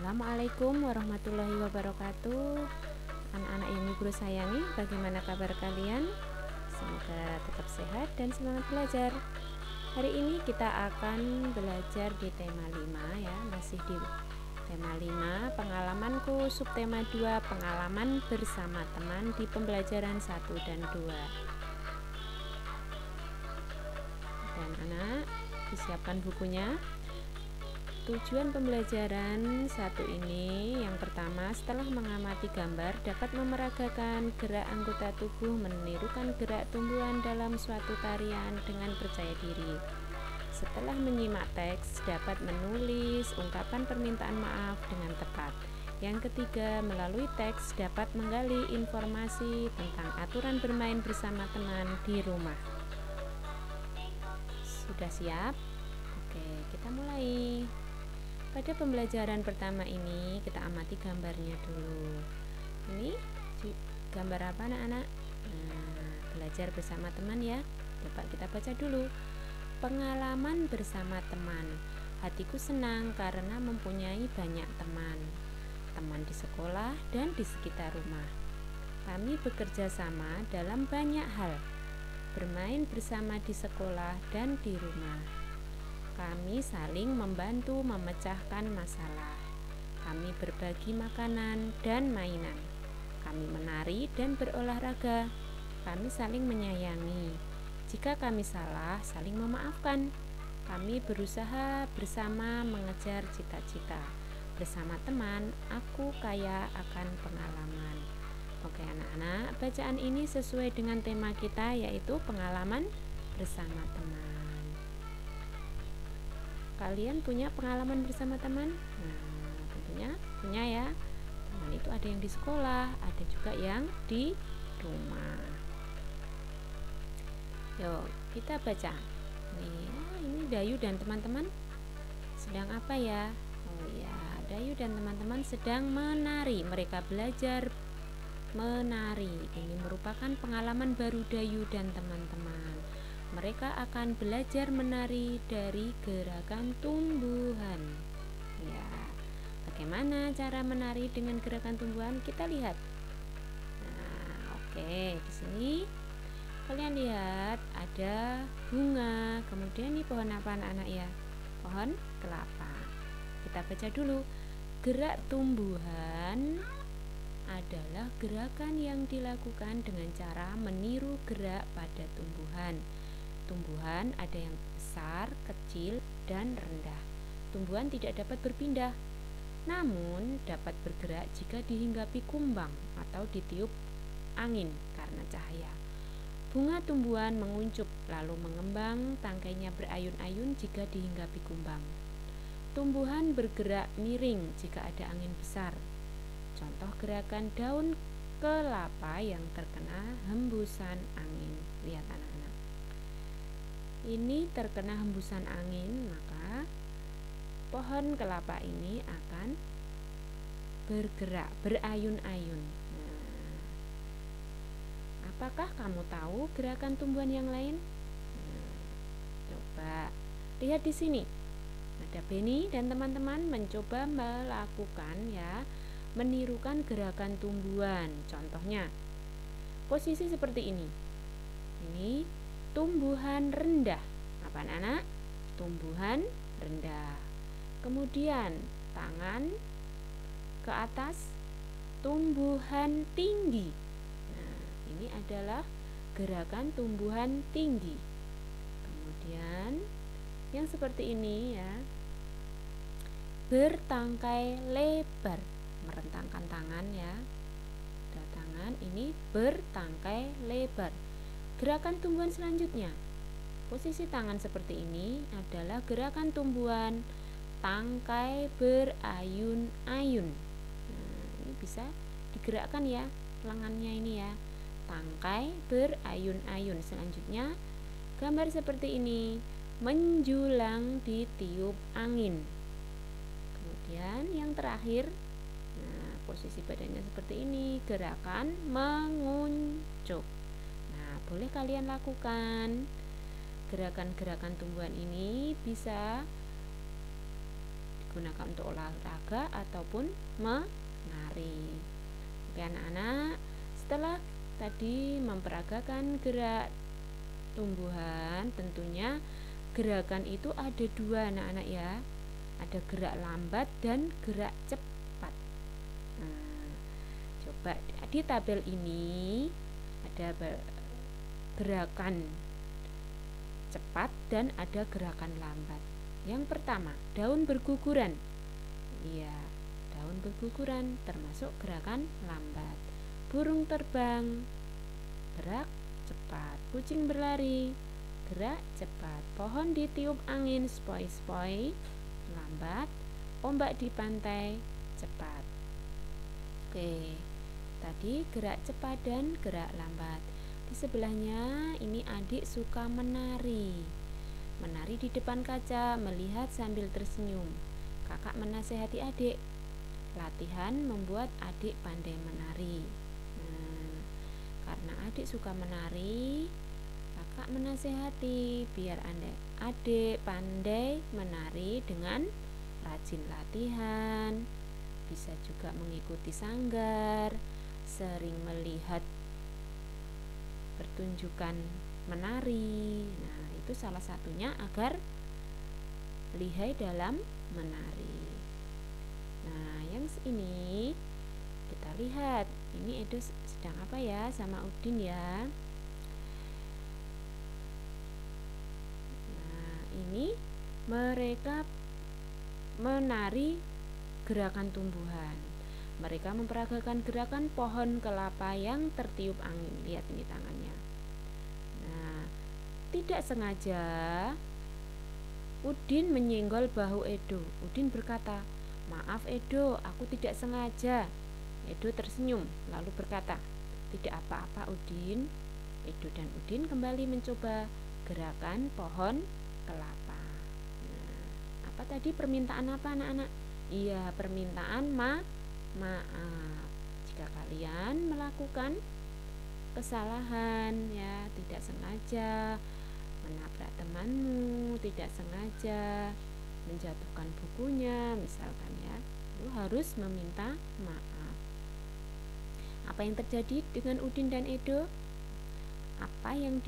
Assalamualaikum warahmatullahi wabarakatuh. Anak-anak yang Ibu Guru sayangi, bagaimana kabar kalian? Semoga tetap sehat dan semangat belajar. Hari ini kita akan belajar di tema 5 ya, masih di tema 5, pengalamanku, subtema 2, pengalaman bersama teman di pembelajaran 1 dan 2. Dan anak disiapkan bukunya. Tujuan pembelajaran satu ini, yang pertama, setelah mengamati gambar dapat memeragakan gerak anggota tubuh, menirukan gerak tumbuhan dalam suatu tarian dengan percaya diri. Setelah menyimak teks dapat menulis ungkapan permintaan maaf dengan tepat. Yang ketiga, melalui teks dapat menggali informasi tentang aturan bermain bersama teman di rumah. Sudah siap? Oke, kita mulai. Pada pembelajaran pertama ini kita amati gambarnya dulu. Ini gambar apa anak-anak? Belajar bersama teman ya. Coba kita baca dulu. Pengalaman bersama teman. Hatiku senang karena mempunyai banyak teman. Teman di sekolah dan di sekitar rumah. Kami bekerja sama dalam banyak hal. Bermain bersama di sekolah dan di rumah. Kami saling membantu memecahkan masalah. Kami berbagi makanan dan mainan. Kami menari dan berolahraga. Kami saling menyayangi. Jika kami salah, saling memaafkan. Kami berusaha bersama mengejar cita-cita. Bersama teman, aku kaya akan pengalaman. Oke anak-anak, bacaan ini sesuai dengan tema kita, yaitu pengalaman bersama teman. Kalian punya pengalaman bersama teman? Tentunya punya ya. Teman itu ada yang di sekolah, ada juga yang di rumah. Yuk, kita baca. Ini Dayu dan teman-teman sedang apa ya? Oh ya, Dayu dan teman-teman sedang menari. Mereka belajar menari. Ini merupakan pengalaman baru Dayu dan teman-teman. Mereka akan belajar menari dari gerakan tumbuhan. Ya, bagaimana cara menari dengan gerakan tumbuhan? Kita lihat. Oke, di sini kalian lihat ada bunga. Kemudian ini pohon apa anak-anak ya? Pohon kelapa. Kita baca dulu. Gerak tumbuhan adalah gerakan yang dilakukan dengan cara meniru gerak pada tumbuhan. Tumbuhan ada yang besar, kecil, dan rendah. Tumbuhan tidak dapat berpindah, namun dapat bergerak jika dihinggapi kumbang atau ditiup angin karena cahaya. Bunga tumbuhan menguncup lalu mengembang, tangkainya berayun-ayun jika dihinggapi kumbang. Tumbuhan bergerak miring jika ada angin besar. Contoh gerakan daun kelapa yang terkena hembusan angin. Lihat anak-anak. Ini terkena hembusan angin, maka pohon kelapa ini akan bergerak, berayun-ayun. Apakah kamu tahu gerakan tumbuhan yang lain? Coba lihat di sini. Ada Benny dan teman-teman mencoba melakukan ya, menirukan gerakan tumbuhan. Contohnya, posisi seperti ini. Ini tumbuhan rendah. Apa anak-anak? Tumbuhan rendah. Kemudian tangan ke atas, tumbuhan tinggi. Nah, ini adalah gerakan tumbuhan tinggi. Kemudian yang seperti ini ya, bertangkai lebar, merentangkan tangan ya. Tangan ini bertangkai lebar. Gerakan tumbuhan selanjutnya, posisi tangan seperti ini adalah gerakan tumbuhan tangkai berayun-ayun. Nah, ini bisa digerakkan ya, lengannya ini ya, tangkai berayun-ayun. Selanjutnya, gambar seperti ini, menjulang ditiup angin. Kemudian yang terakhir, nah, posisi badannya seperti ini, gerakan menguncup. Boleh kalian lakukan gerakan-gerakan tumbuhan ini, bisa digunakan untuk olahraga ataupun menari. Oke anak-anak, setelah tadi memperagakan gerak tumbuhan, tentunya gerakan itu ada dua anak-anak ya, ada gerak lambat dan gerak cepat. Nah, coba di tabel ini ada gerakan cepat dan ada gerakan lambat. Yang pertama, daun berguguran. Iya, daun berguguran termasuk gerakan lambat. Burung terbang, gerak cepat. Kucing berlari, gerak cepat. Pohon ditiup angin, spoi-spoi, lambat. Ombak di pantai, cepat. Oke, tadi gerak cepat dan gerak lambat. Di sebelahnya ini adik suka menari. Menari di depan kaca, melihat sambil tersenyum. Kakak menasehati adik. Latihan membuat adik pandai menari. Nah, karena adik suka menari, kakak menasehati biar adik pandai menari dengan rajin latihan, bisa juga mengikuti sanggar, sering melihat pertunjukan menari. Nah, itu salah satunya agar lihai dalam menari. Nah, yang ini kita lihat, ini Edo sedang apa ya sama Udin ya. Nah, ini mereka menari gerakan tumbuhan. Mereka memperagakan gerakan pohon kelapa yang tertiup angin. Lihat ini tangannya. Nah, tidak sengaja Udin menyenggol bahu Edo. Udin berkata, "Maaf Edo, aku tidak sengaja." Edo tersenyum lalu berkata, "Tidak apa-apa Udin." Edo dan Udin kembali mencoba gerakan pohon kelapa. Nah, apa tadi permintaan apa anak-anak? Iya, permintaan maaf. Jika kalian melakukan kesalahan ya, tidak sengaja menabrak temanmu, tidak sengaja menjatuhkan bukunya misalkan ya, itu harus meminta maaf. Apa yang terjadi dengan Udin dan Edo? Apa yang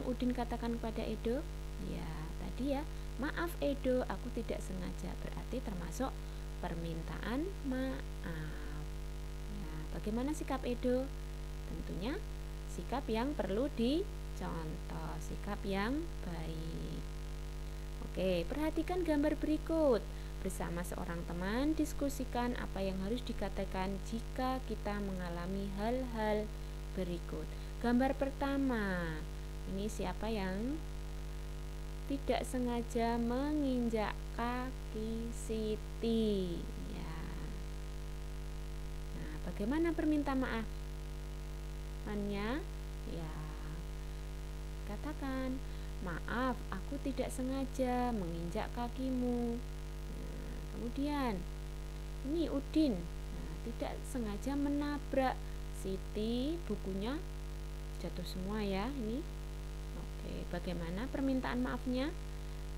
Udin katakan kepada Edo? Ya, tadi ya, "Maaf Edo, aku tidak sengaja." Berarti termasuk permintaan maaf. Nah, bagaimana sikap Edo? Tentunya sikap yang perlu dicontoh, sikap yang baik. Oke, perhatikan gambar berikut. Bersama seorang teman, diskusikan apa yang harus dikatakan jika kita mengalami hal-hal berikut. Gambar pertama, ini siapa yang tidak sengaja menginjak kaki Siti ya. Nah, bagaimana perminta maaf? Ya, katakan, "Maaf, aku tidak sengaja menginjak kakimu." Nah, kemudian ini Udin, tidak sengaja menabrak Siti, bukunya jatuh semua ya ini. Oke, bagaimana permintaan maafnya?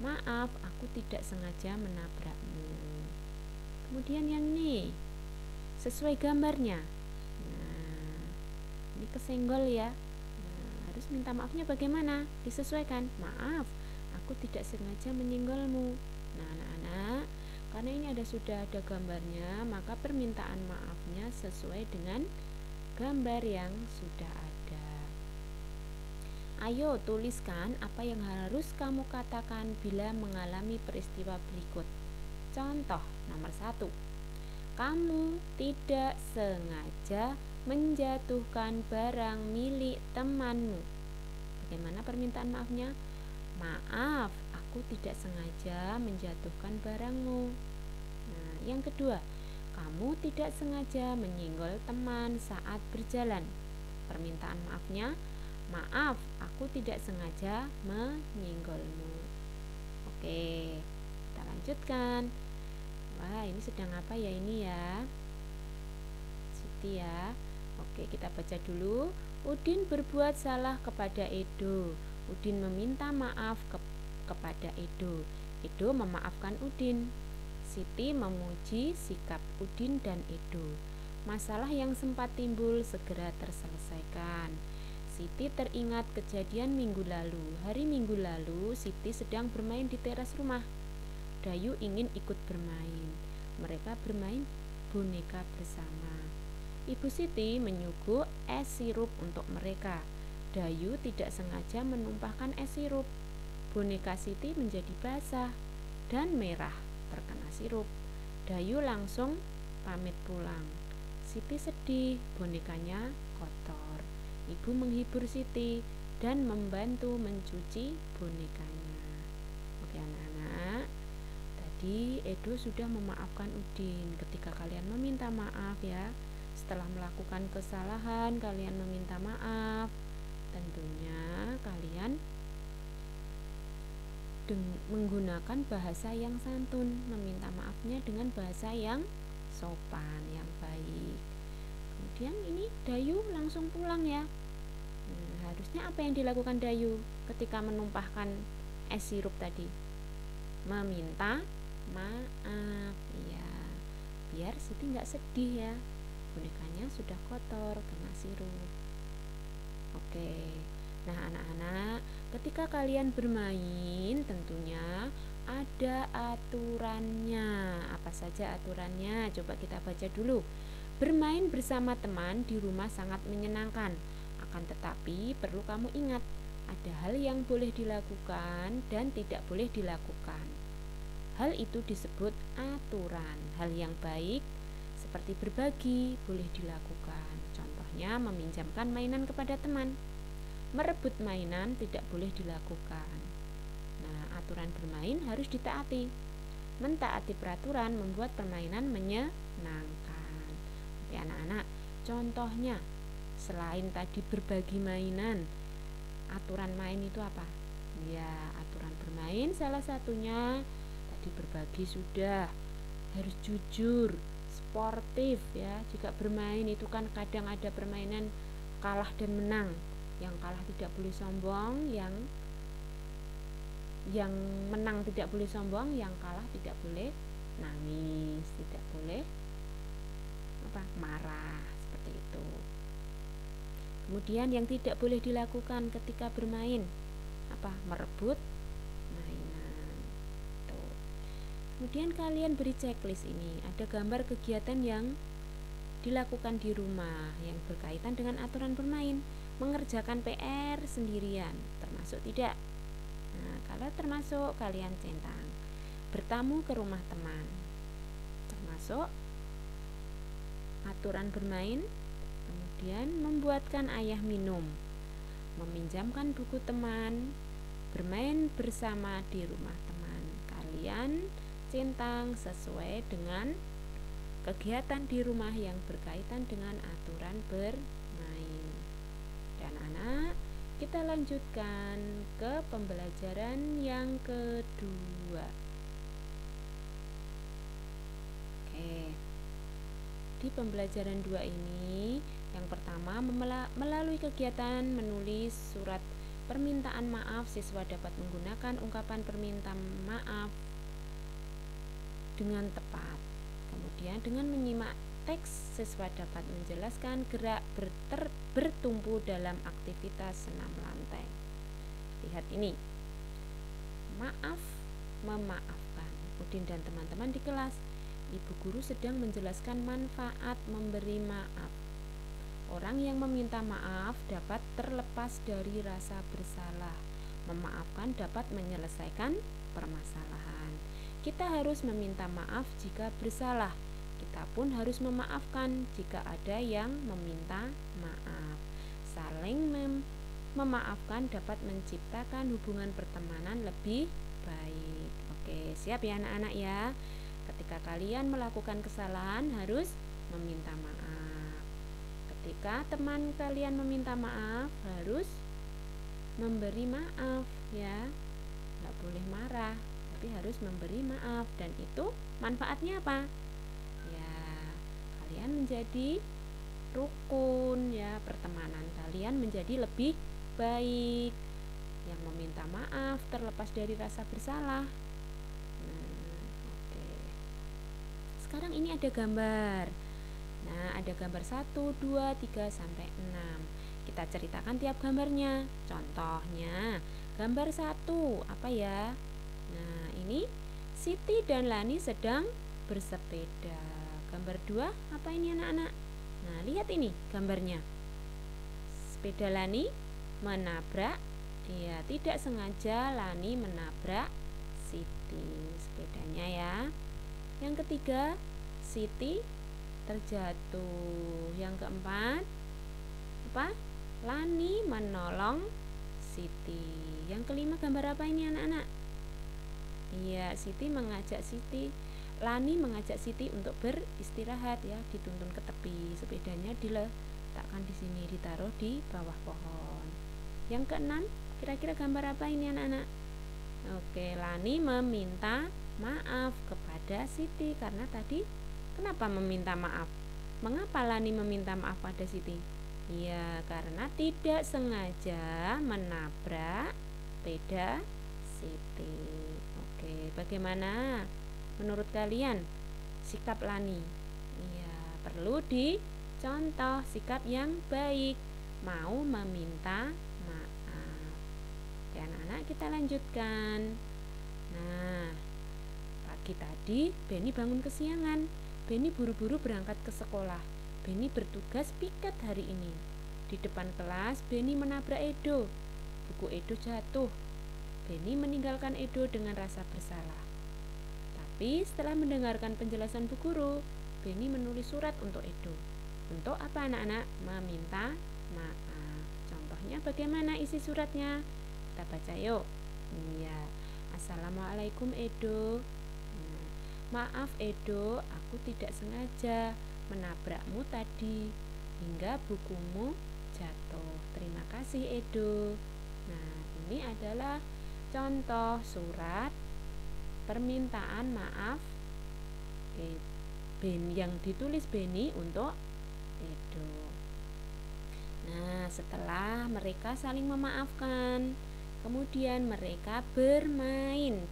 "Maaf, aku tidak sengaja menabrakmu." Kemudian yang ini sesuai gambarnya. Nah, ini kesenggol ya. Nah, harus minta maafnya bagaimana? Disesuaikan. "Maaf, aku tidak sengaja menyenggolmu." Nah, anak-anak, karena ini sudah ada gambarnya, maka permintaan maafnya sesuai dengan gambar yang sudah ada. Ayo tuliskan apa yang harus kamu katakan bila mengalami peristiwa berikut. Contoh nomor 1. Kamu tidak sengaja menjatuhkan barang milik temanmu. Bagaimana permintaan maafnya? "Maaf, aku tidak sengaja menjatuhkan barangmu." Nah, yang kedua, kamu tidak sengaja menyenggol teman saat berjalan. Permintaan maafnya, "Maaf, aku tidak sengaja menyenggolmu." Oke, kita lanjutkan. Wah, ini sedang apa ya ini ya? Siti ya. Oke, kita baca dulu. Udin berbuat salah kepada Edo. Udin meminta maaf kepada Edo. Edo memaafkan Udin. Siti memuji sikap Udin dan Edo. Masalah yang sempat timbul segera terselesaikan. Siti teringat kejadian minggu lalu. Hari Minggu lalu, Siti sedang bermain di teras rumah. Dayu ingin ikut bermain. Mereka bermain boneka bersama. Ibu Siti menyuguh es sirup untuk mereka. Dayu tidak sengaja menumpahkan es sirup. Boneka Siti menjadi basah dan merah terkena sirup. Dayu langsung pamit pulang. Siti sedih, bonekanya kotor. Ibu menghibur Siti dan membantu mencuci bonekanya. Oke anak-anak, tadi Edo sudah memaafkan Udin. Ketika kalian meminta maaf ya, setelah melakukan kesalahan kalian meminta maaf, tentunya kalian menggunakan bahasa yang santun, meminta maafnya dengan bahasa yang sopan, yang baik. Kemudian ini Dayu langsung pulang ya. Harusnya apa yang dilakukan Dayu ketika menumpahkan es sirup tadi? Meminta maaf ya, biar Siti nggak sedih ya, bonekanya sudah kotor kena sirup. Oke, nah anak-anak, ketika kalian bermain tentunya ada aturannya. Apa saja aturannya? Coba kita baca dulu. Bermain bersama teman di rumah sangat menyenangkan. Akan tetapi perlu kamu ingat, ada hal yang boleh dilakukan dan tidak boleh dilakukan. Hal itu disebut aturan. Hal yang baik seperti berbagi boleh dilakukan. Contohnya meminjamkan mainan kepada teman. Merebut mainan tidak boleh dilakukan. Nah, aturan bermain harus ditaati. Mentaati peraturan membuat permainan menyenangkan. Oke anak-anak, contohnya selain tadi berbagi mainan, aturan main itu apa? Ya, aturan bermain salah satunya tadi berbagi sudah, harus jujur, sportif ya. Jika bermain itu kan kadang ada permainan kalah dan menang. Yang kalah tidak boleh sombong, yang menang tidak boleh sombong, yang kalah tidak boleh nangis, tidak boleh marah, seperti itu. Kemudian yang tidak boleh dilakukan ketika bermain merebut mainan. Tuh. Kemudian kalian beri checklist ini, ada gambar kegiatan yang dilakukan di rumah yang berkaitan dengan aturan bermain. Mengerjakan PR sendirian termasuk tidak? Nah, kalau termasuk kalian centang. Bertamu ke rumah teman termasuk aturan bermain. Kemudian membuatkan ayah minum, meminjamkan buku teman, bermain bersama di rumah teman. Kalian centang sesuai dengan kegiatan di rumah yang berkaitan dengan aturan bermain. Dan anak, kita lanjutkan ke pembelajaran yang kedua. Oke. Di pembelajaran 2 ini, yang pertama melalui kegiatan menulis surat permintaan maaf, siswa dapat menggunakan ungkapan permintaan maaf dengan tepat. Kemudian dengan menyimak teks, siswa dapat menjelaskan gerak bertumpu dalam aktivitas senam lantai. Lihat ini. Maaf, memaafkan. Udin dan teman-teman di kelas. Ibu guru sedang menjelaskan manfaat memberi maaf. Orang yang meminta maaf dapat terlepas dari rasa bersalah. Memaafkan dapat menyelesaikan permasalahan. Kita harus meminta maaf jika bersalah. Kita pun harus memaafkan jika ada yang meminta maaf. Saling memaafkan dapat menciptakan hubungan pertemanan lebih baik. Oke, siap ya anak-anak ya. Ketika kalian melakukan kesalahan harus meminta maaf. Ketika teman kalian meminta maaf harus memberi maaf ya. Nggak boleh marah, tapi harus memberi maaf. Dan itu manfaatnya apa? Ya, kalian menjadi rukun ya, pertemanan kalian menjadi lebih baik. Yang meminta maaf terlepas dari rasa bersalah. Oke. sekarang ini ada gambar. Nah, ada gambar 1, 2, 3, sampai 6. Kita ceritakan tiap gambarnya. Contohnya, gambar 1, apa ya? Nah, ini Siti dan Lani sedang bersepeda. Gambar 2, apa ini anak-anak? Nah, lihat ini gambarnya. Sepeda Lani menabrak, ya tidak sengaja Lani menabrak Siti sepedanya ya. Yang ketiga, Siti terjatuh. Yang keempat, apa? Lani menolong Siti. Yang kelima, gambar apa ini anak-anak? Iya, Lani mengajak Siti untuk beristirahat ya, dituntun ke tepi. Sepedanya diletakkan di sini, ditaruh di bawah pohon. Yang keenam, kira-kira gambar apa ini anak-anak? Oke, Lani meminta maaf kepada Siti karena tadi kenapa meminta maaf? Mengapa Lani meminta maaf pada Siti? Iya, karena tidak sengaja menabrak sepeda Siti. Oke, bagaimana menurut kalian sikap Lani? Iya, perlu dicontoh sikap yang baik, mau meminta maaf. Oke, anak-anak, kita lanjutkan. Nah, pagi tadi Beni bangun kesiangan. Beni buru-buru berangkat ke sekolah. Beni bertugas piket hari ini. Di depan kelas, Beni menabrak Edo. Buku Edo jatuh. Beni meninggalkan Edo dengan rasa bersalah. Tapi setelah mendengarkan penjelasan Bu Guru, Beni menulis surat untuk Edo. Untuk apa anak-anak? Meminta maaf. Contohnya bagaimana isi suratnya? Kita baca yuk. Iya. Assalamualaikum Edo. Maaf Edo, aku tidak sengaja menabrakmu tadi hingga bukumu jatuh. Terima kasih Edo. Nah, ini adalah contoh surat permintaan maaf yang ditulis Beni untuk Edo. Nah, setelah mereka saling memaafkan, kemudian mereka bermain,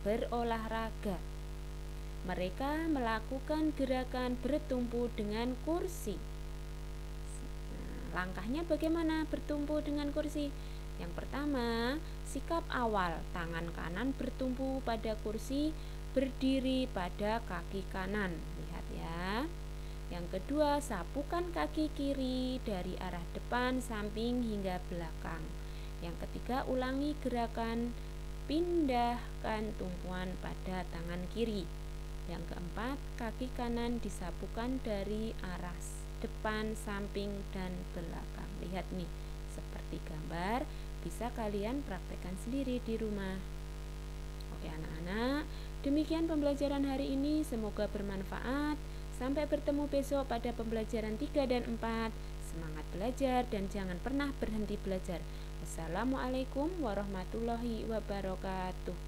berolahraga. Mereka melakukan gerakan bertumpu dengan kursi. Nah, langkahnya bagaimana bertumpu dengan kursi? Yang pertama, sikap awal, tangan kanan bertumpu pada kursi, berdiri pada kaki kanan. Lihat ya. Yang kedua, sapukan kaki kiri dari arah depan, samping hingga belakang. Yang ketiga, ulangi gerakan pindahkan tumpuan pada tangan kiri. Yang keempat, kaki kanan disapukan dari arah depan, samping, dan belakang. Lihat nih, seperti gambar, bisa kalian praktekkan sendiri di rumah. Oke anak-anak, demikian pembelajaran hari ini, semoga bermanfaat. Sampai bertemu besok pada pembelajaran 3 dan 4. Semangat belajar dan jangan pernah berhenti belajar. Wassalamualaikum warahmatullahi wabarakatuh.